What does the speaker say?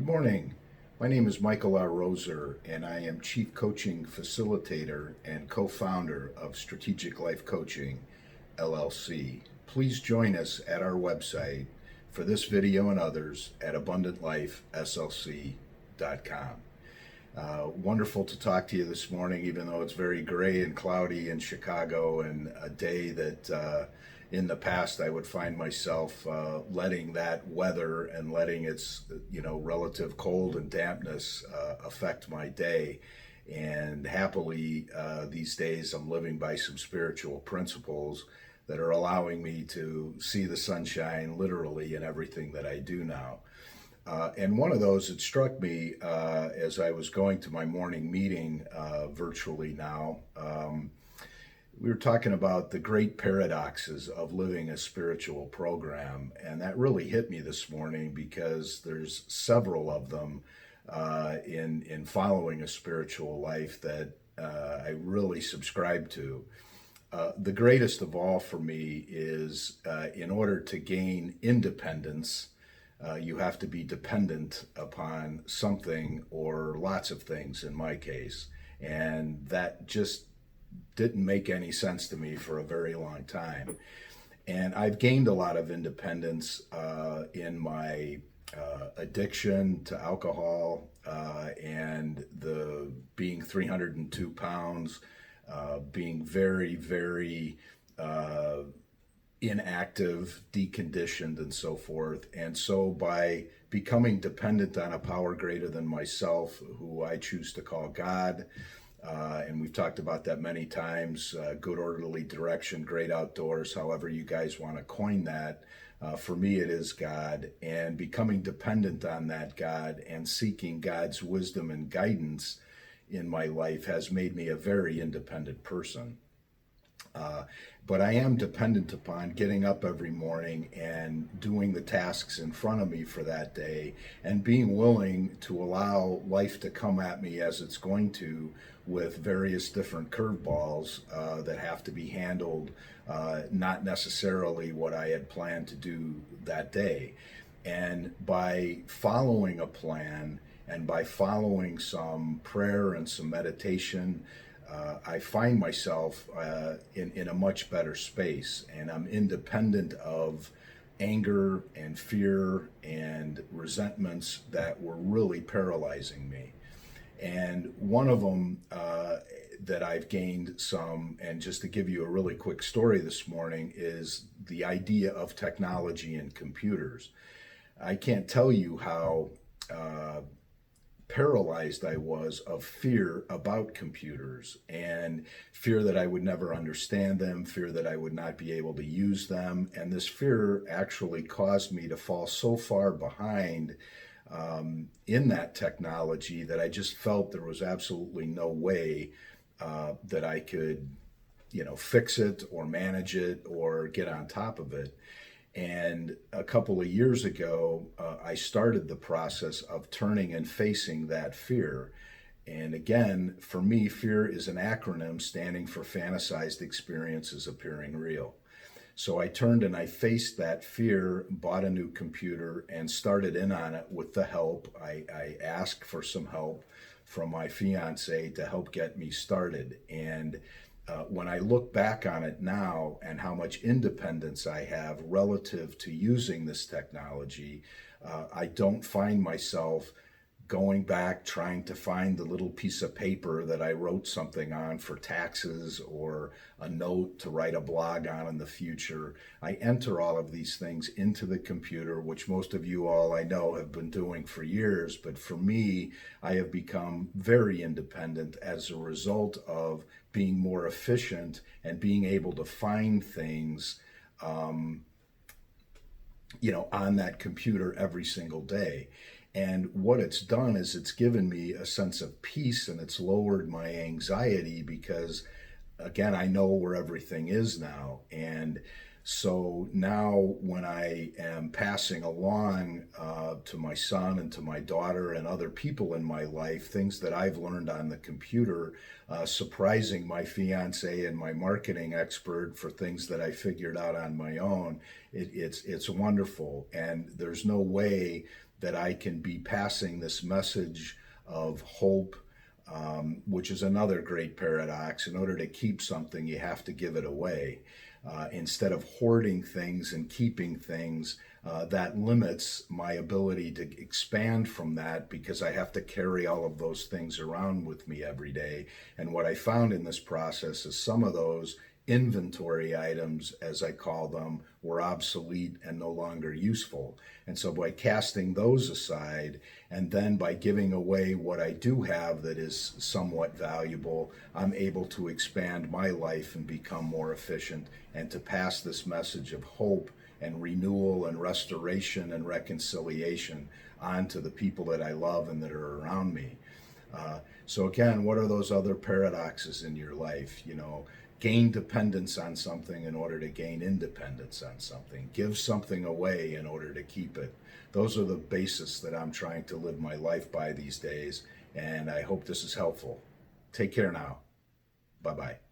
Good morning. My name is Michael R. Roser, and I am Chief Coaching Facilitator and co founder of Strategic Life Coaching, LLC. Please join us at our website for this video and others at abundantlifeslc.com. Wonderful to talk to you this morning, even though it's very gray and cloudy in Chicago, and a day that in the past I would find myself letting that weather and letting its relative cold and dampness affect my day. And happily, these days I'm living by some spiritual principles that are allowing me to see the sunshine literally in everything that I do now. And one of those that struck me as I was going to my morning meeting virtually now, we were talking about the great paradoxes of living a spiritual program. And that really hit me this morning because there's several of them in following a spiritual life that I really subscribe to. The greatest of all for me is in order to gain independence, you have to be dependent upon something or lots of things in my case. And that just didn't make any sense to me for a very long time. And I've gained a lot of independence in my addiction to alcohol and the being 302 pounds, being very, very inactive, deconditioned, and so forth. And so by becoming dependent on a power greater than myself, who I choose to call God, and we've talked about that many times, good orderly direction, great outdoors, however you guys want to coin that. For me, it is God, and becoming dependent on that God and seeking God's wisdom and guidance in my life has made me a very independent person. But I am dependent upon getting up every morning and doing the tasks in front of me for that day and being willing to allow life to come at me as it's going to, with various different curveballs that have to be handled, not necessarily what I had planned to do that day. And by following a plan and by following some prayer and some meditation, I find myself in a much better space, and I'm independent of anger and fear and resentments that were really paralyzing me. And one of them that I've gained some, and just to give you a really quick story this morning, is the idea of technology and computers. I can't tell you how paralyzed I was of fear about computers, and fear that I would never understand them, fear that I would not be able to use them. And this fear actually caused me to fall so far behind in that technology that I just felt there was absolutely no way that I could, fix it or manage it or get on top of it. And a couple of years ago, I started the process of turning and facing that fear. And again, for me, fear is an acronym standing for fantasized experiences appearing real. So I turned and I faced that fear, bought a new computer, and started in on it with the help. I asked for some help from my fiance to help get me started. And when I look back on it now and how much independence I have relative to using this technology, I don't find myself going back trying to find the little piece of paper that I wrote something on for taxes or a note to write a blog on in the future. I enter all of these things into the computer, which most of you all I know have been doing for years. But for me, I have become very independent as a result of being more efficient and being able to find things on that computer every single day. And what it's done is it's given me a sense of peace, and it's lowered my anxiety because, again, I know where everything is now. And so now when I am passing along to my son and to my daughter and other people in my life, things that I've learned on the computer, surprising my fiance and my marketing expert for things that I figured out on my own, it's wonderful. And there's no way that I can be passing this message of hope, which is another great paradox. In order to keep something, you have to give it away. Instead of hoarding things and keeping things, that limits my ability to expand from that because I have to carry all of those things around with me every day. And what I found in this process is some of those inventory items, as I call them, were obsolete and no longer useful. And so by casting those aside, and then by giving away what I do have that is somewhat valuable, I'm able to expand my life and become more efficient and to pass this message of hope and renewal and restoration and reconciliation on to the people that I love and that are around me. So again, what are those other paradoxes in your life? Gain dependence on something in order to gain independence on something. Give something away in order to keep it. Those are the basis that I'm trying to live my life by these days, and I hope this is helpful. Take care now. Bye-bye.